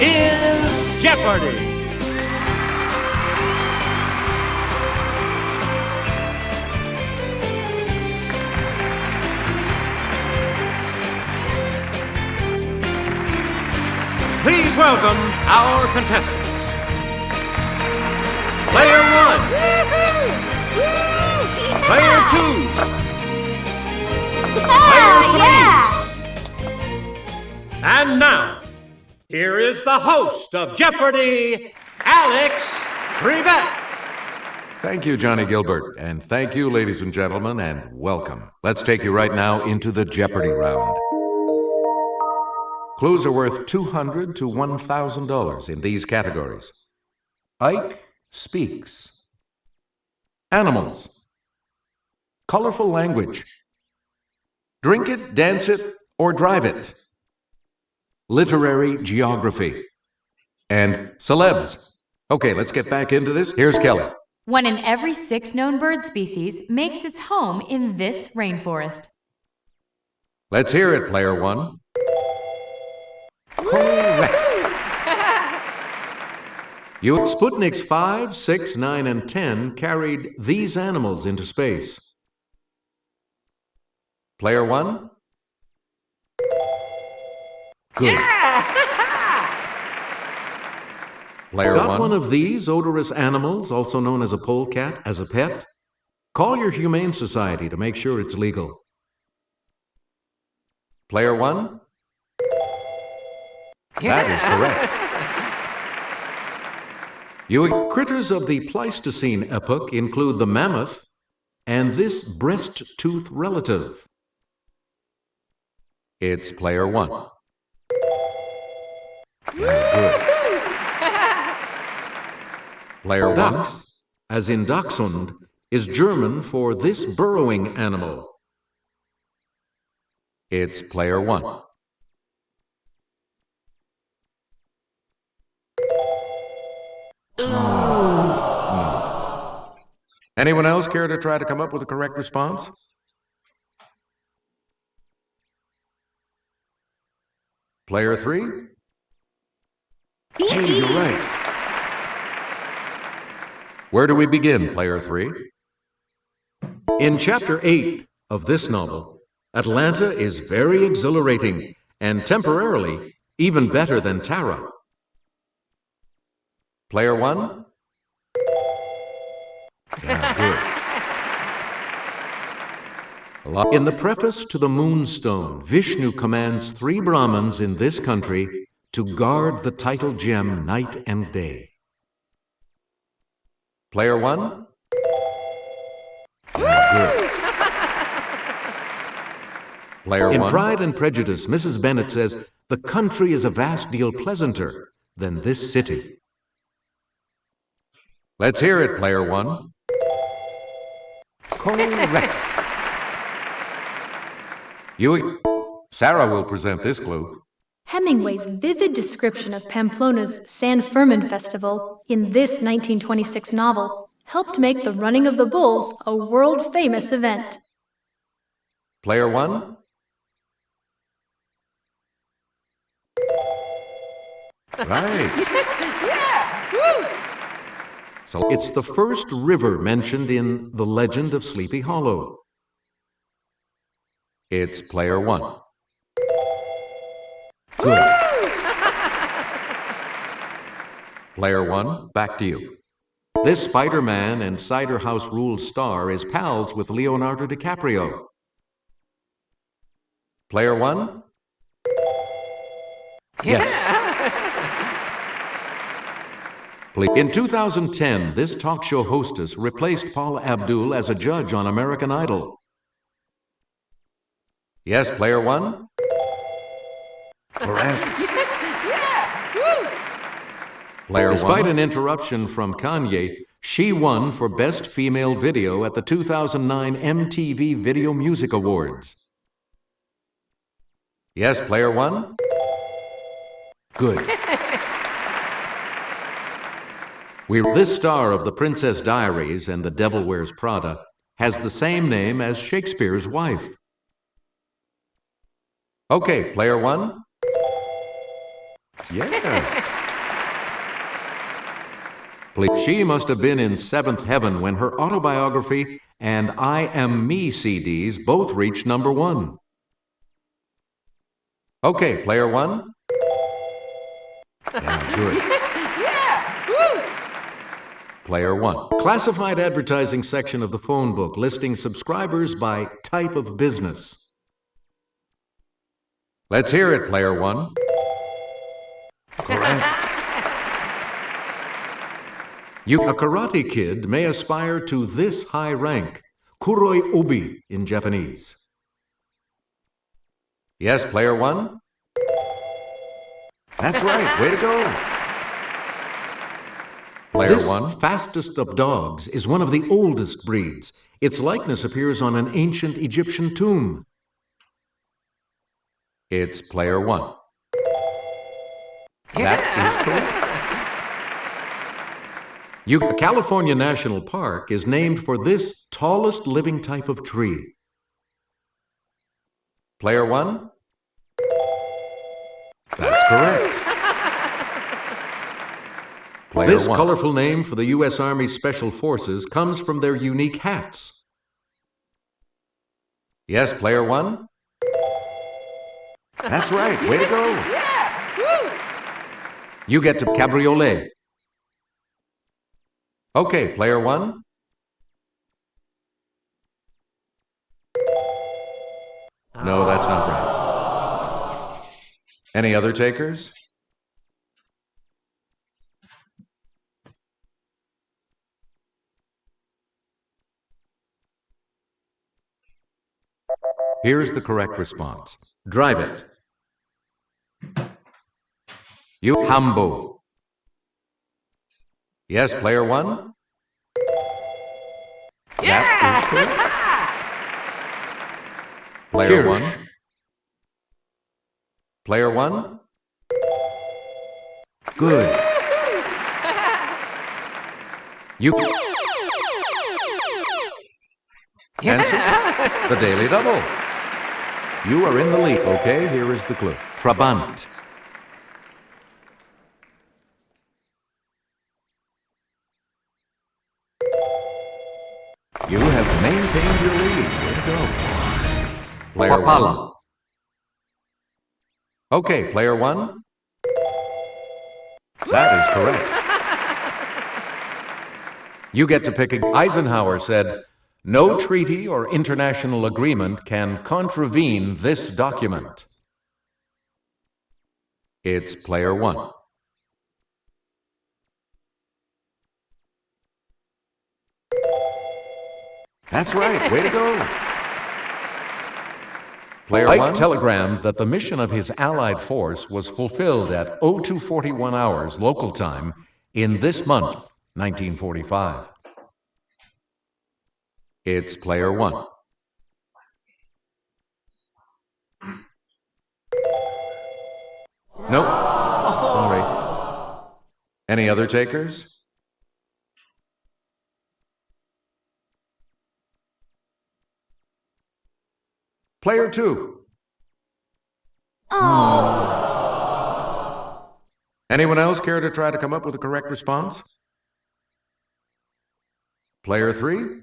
is Jeopardy! Please welcome our contestants. Player 1. Player 2. Player 3. And now, here is the host of Jeopardy, Alex Trevette. Thank you, Johnny Gilbert, and thank you, ladies and gentlemen, and welcome. Let's take you right now into the Jeopardy round. Clues are worth $200 to $1,000 in these categories. Ike speaks. Animals. Colorful language. Drink it, dance it, or drive it. Literary geography. And celebs. Okay, let's get back into this. Here's Kelly. 1 in every 6 known bird species makes its home in this rainforest. Let's hear it, player 1. Correct. Sputniks 5, 6, 9, and 10 carried these animals into space. Player 1. Good. Player 1. Got one of these odorous animals, also known as a polecat, as a pet? Call your Humane Society to make sure it's legal. Player 1. That is correct. Critters of the Pleistocene epoch include the mammoth and this breast tooth relative. It's player 1. Good. Player 1, Dachs, as in Dachshund, is German for this burrowing animal. It's player 1. No. Anyone else care to try to come up with a correct response? Player 3? Hey, you're right. Where do we begin, player 3? In chapter 8 of this novel, Atlanta is very exhilarating and temporarily even better than Tara. Player 1? Yeah, good. In the preface to the Moonstone, Vishnu commands 3 Brahmins in this country to guard the title gem night and day. Player 1? Yeah, good. Player 1? In Pride and Prejudice, Mrs. Bennet says, the country is a vast deal pleasanter than this city. Let's hear it, player 1. Correct. Sarah will present this clue. Hemingway's vivid description of Pamplona's San Fermin Festival in this 1926 novel helped make the running of the bulls a world-famous event. Player 1? Right. Yeah! Woo! So it's the first river mentioned in The Legend of Sleepy Hollow. It's player 1. Good. Player 1, back to you. This Spider-Man and Cider House Rules star is pals with Leonardo DiCaprio. Player 1? Yes. In 2010, this talk show hostess replaced Paula Abdul as a judge on American Idol. Yes, Player 1? Correct. Player Despite an interruption from Kanye, she won for Best Female Video at the 2009 MTV Video Music Awards. Yes, Player 1? Good. This star of The Princess Diaries and The Devil Wears Prada has the same name as Shakespeare's wife. Okay, Player 1? Yes. She must have been in seventh heaven when her autobiography and I Am Me CDs both reached #1. Okay, Player 1? Yeah, good. Player 1. Classified advertising section of the phone book listing subscribers by type of business. Let's hear it, Player 1. Correct. A Karate Kid may aspire to this high rank, Kuroi Ubi in Japanese. Yes, Player 1? That's right, way to go. Player 1, fastest of dogs, is one of the oldest breeds. Its likeness appears on an ancient Egyptian tomb. It's Player 1. That is correct. California National Park is named for this tallest living type of tree. Player 1? That's correct. This colorful name for the U.S. Army Special Forces comes from their unique hats. Yes, Player 1? That's right, way to go. You get to cabriolet. Okay, Player 1? No, that's not right. Any other takers? Here's the correct response. Drive it. You Hambo. Yes, Player 1? Yeah! That is correct. Player 1? Player 1? Good. You answer the Daily Double. You are in the lead. Okay, here is the clue. Trabant. You have maintained your lead. Way to go. Player 1. Okay, Player 1. That is correct. You get to pick. Eisenhower said, "No treaty or international agreement can contravene this document." It's Player 1. That's right, way to go. Player 1 telegrammed that the mission of his Allied force was fulfilled at 0241 hours local time in this month, 1945. It's Player 1. Nope. Sorry. Any other takers? Player 2. Oh. Anyone else care to try to come up with a correct response? Player 3?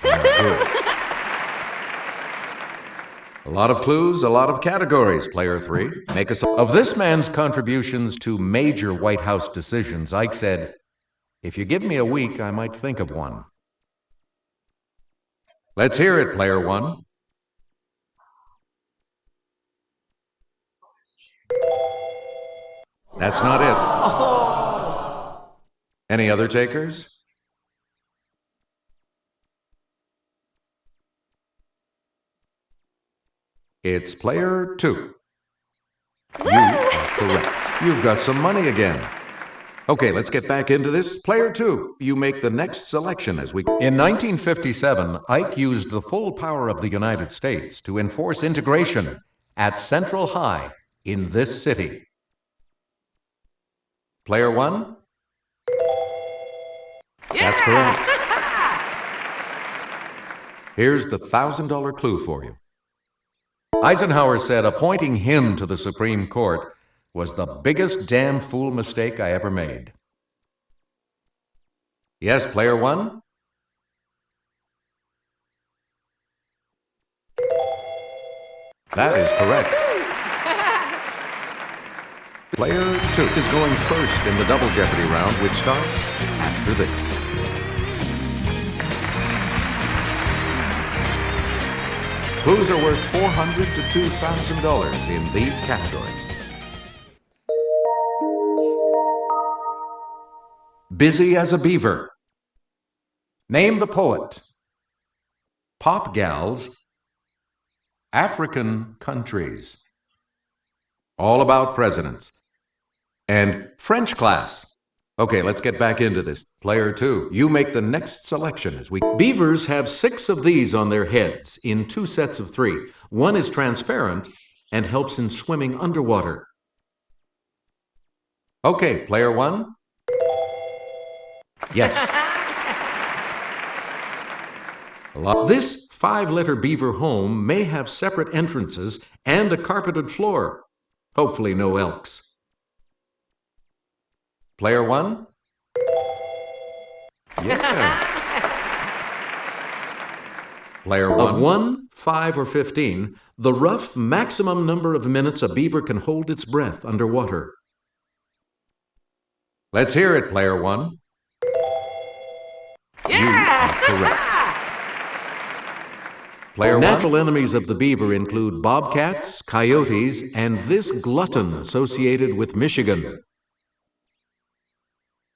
Good. A lot of clues, a lot of categories, player 3. Make us. Of this man's contributions to major White House decisions, Ike said, "If you give me a week, I might think of one." Let's hear it, player 1. That's not it. Any other takers? It's player 2. You are correct. You've got some money again. Okay, let's get back into this. Player 2, you make the next selection as we... In 1957, Ike used the full power of the United States to enforce integration at Central High in this city. Player 1? That's correct. Here's the $1,000 clue for you. Eisenhower said appointing him to the Supreme Court was the biggest damn fool mistake I ever made. Yes, player 1? That is correct. Player 2 is going first in the Double Jeopardy round, which starts after this. Clues are worth $400 to $2,000 in these categories. Busy as a beaver. Name the poet. Pop gals. African countries. All about presidents. And French class. Okay, let's get back into this. Player 2, you make the next selection as we... Beavers have 6 of these on their heads in 2 sets of 3. One is transparent and helps in swimming underwater. Okay, player 1? Yes. This 5-letter beaver home may have separate entrances and a carpeted floor. Hopefully no elks. Player 1? Yes. Player 1. Of 1, 5, or 15, the rough maximum number of minutes a beaver can hold its breath underwater. Let's hear it, player 1. You are correct. Player 1. Natural enemies of the beaver include bobcats, coyotes, and this glutton associated with Michigan.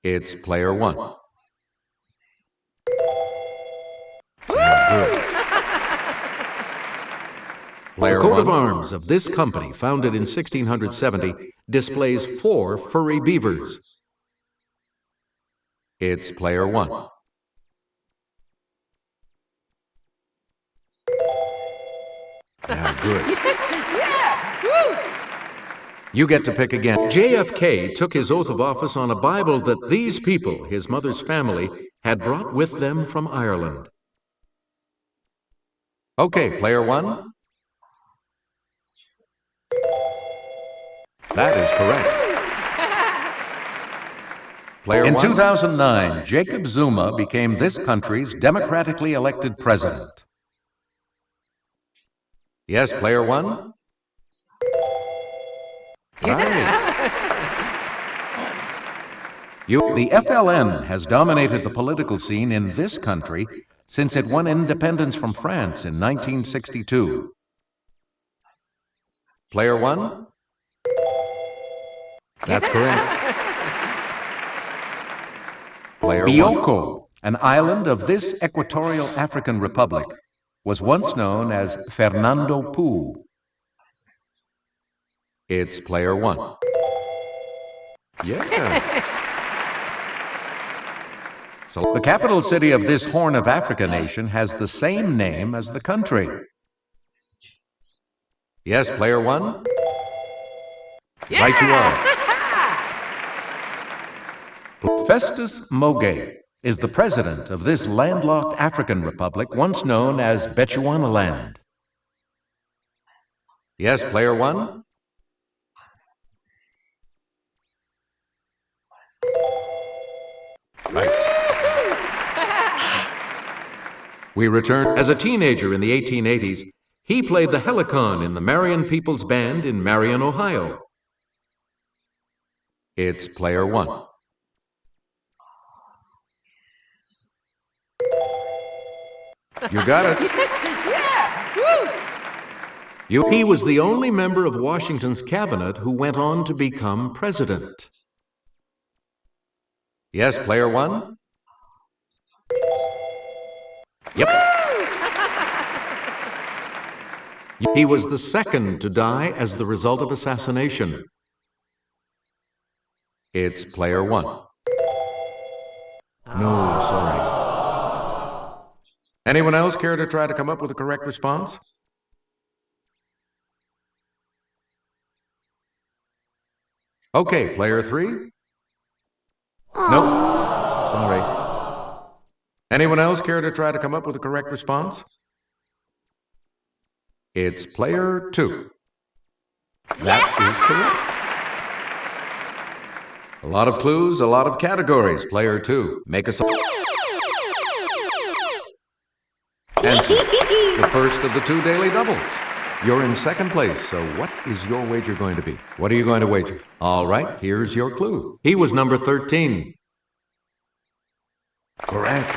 It's player 1. Good. The coat of arms of this company, founded in 1670, displays 4 furry beavers. It's player 1. Now, good. You get to pick again. JFK took his oath of office on a Bible that these people, his mother's family, had brought with them from Ireland. Okay, player 1. That is correct. Player 1. In 2009, Jacob Zuma became this country's democratically elected president. Yes, player 1. Right. The FLN has dominated the political scene in this country since it won independence from France in 1962. Player 1? That's correct. Player 1. Bioko, an island of this equatorial African republic, was once known as Fernando Poo. It's player 1. Yes. So the capital city of this Horn of Africa nation has the same name as the country. Yes, player 1? Yeah. Right you are. Festus Mogae is the president of this landlocked African republic once known as Bechuanaland. Yes, player 1? Right. We return. As a teenager in the 1880s, He played the helicon in the Marion People's Band in Marion, Ohio. It's player 1. You got it. He was the only member of Washington's cabinet who went on to become president. Yes, player 1? Yep. He was the second to die as the result of assassination. It's player 1. No, sorry. Anyone else care to try to come up with a correct response? Okay, player 3? Nope. Sorry. Anyone else care to try to come up with a correct response? It's player 2. That is correct. A lot of clues, a lot of categories. Player 2. Make us answer. The first of the 2 daily doubles. You're in second place, so what is your wager going to be? What are you going to wager? All right, here's your clue. He was number 13. Correct.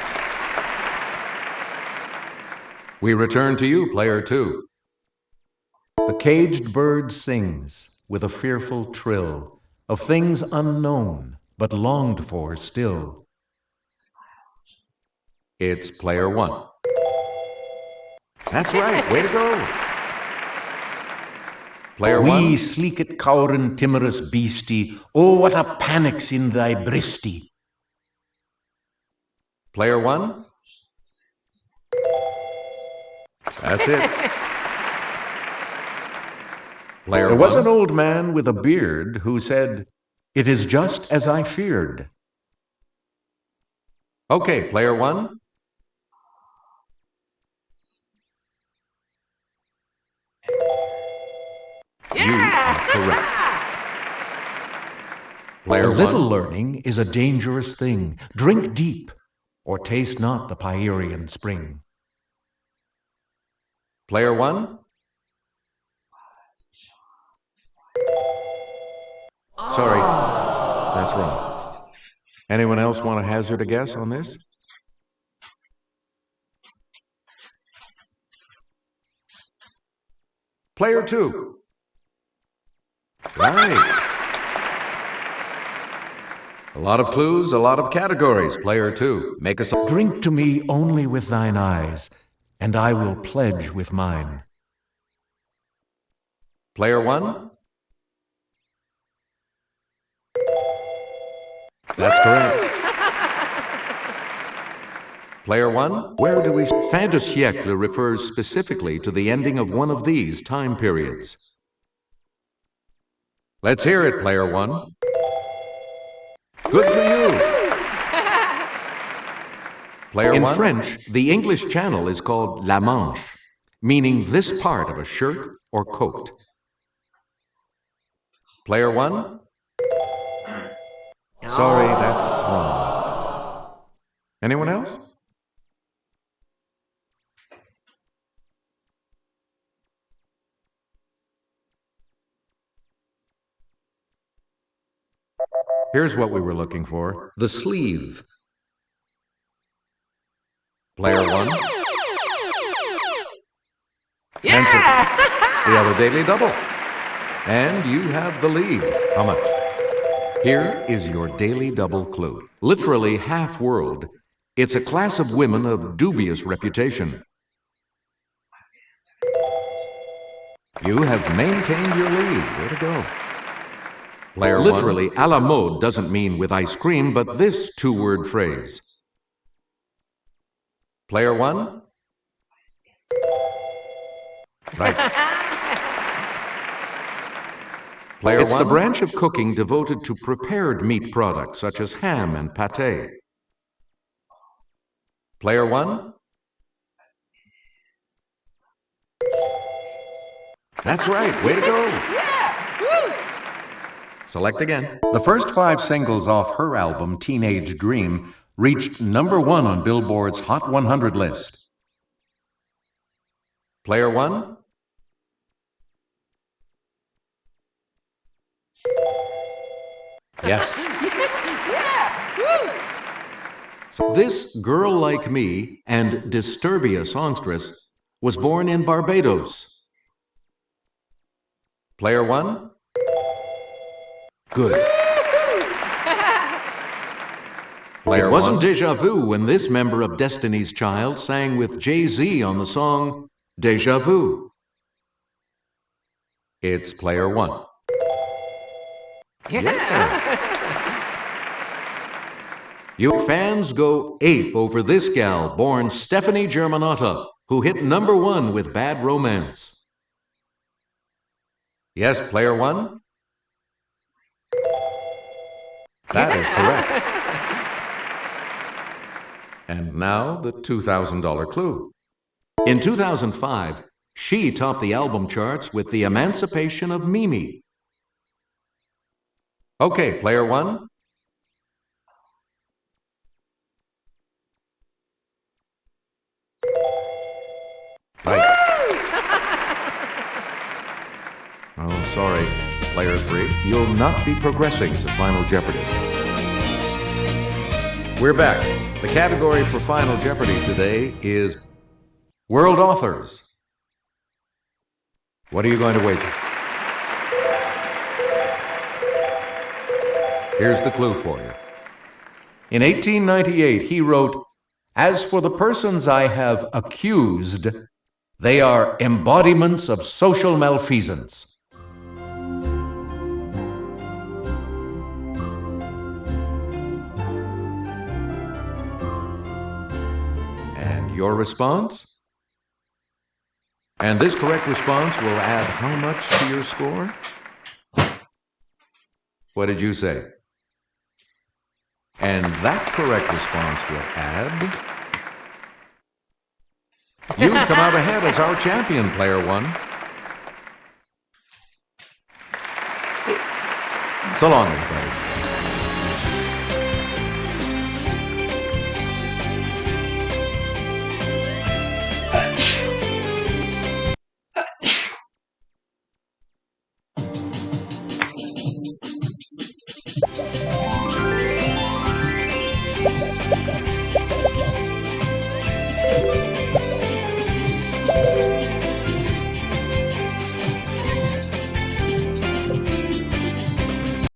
We return to you, player 2. The caged bird sings with a fearful trill of things unknown but longed for still. It's player 1. That's right, way to go. Player 1. Wee sleekit cowrin timorous beastie, oh what a panic's in thy breastie. Player 1. That's it. Player 1. There was an old man with a beard who said, "It is just as I feared." Okay, player 1. You are correct. Player A little 1. learning is a dangerous thing. Drink deep, or taste not the Pierian spring. Player 1. Sorry, that's wrong. Anyone else want to hazard a guess on this? Player 2. Right. A lot of clues, a lot of categories. Player 2. Make us a... Drink to me only with thine eyes, and I will pledge with mine. Player 1. That's correct. Player 1. Where do we... Fin de siècle refers specifically to the ending of one of these time periods. Let's hear it, player 1. Good for you. Player 1. In French, the English Channel is called La Manche, meaning this part of a shirt or coat. Player 1. Sorry, that's wrong. Anyone else? Here's what we were looking for. The sleeve. Player 1. Answer. The other daily double. And you have the lead. How much? Here is your daily double clue. Literally half-world. It's a class of women of dubious reputation. You have maintained your lead. Way to go. Player literally, a la mode doesn't mean with ice cream, but this two-word phrase. Player 1. Right. Player 1. It's the branch of cooking devoted to prepared meat products, such as ham and pâté. Player 1. That's right. Way to go. Select again. The first 5 singles off her album, Teenage Dream, reached #1 on Billboard's Hot 100 list. Player 1. Yes. So this girl like me and Disturbia songstress was born in Barbados. Player one? Good. It wasn't déjà vu when this member of Destiny's Child sang with Jay-Z on the song Déjà Vu. It's player one. Yes. You fans go ape over this gal born Stephanie Germanotta, who hit #1 with Bad Romance. Yes, player one? That is correct. And now the $2,000 clue. In 2005, she topped the album charts with The Emancipation of Mimi. Okay, player one. Right. Oh, sorry, player three. You'll not be progressing to Final Jeopardy. We're back. The category for Final Jeopardy today is World Authors. What are you going to wager? Here's the clue for you. In 1898, he wrote, "As for the persons I have accused, they are embodiments of social malfeasance." And your response? And this correct response will add how much to your score? What did you say? And that correct response will add... You've come out ahead as our champion, player one. So long, everybody.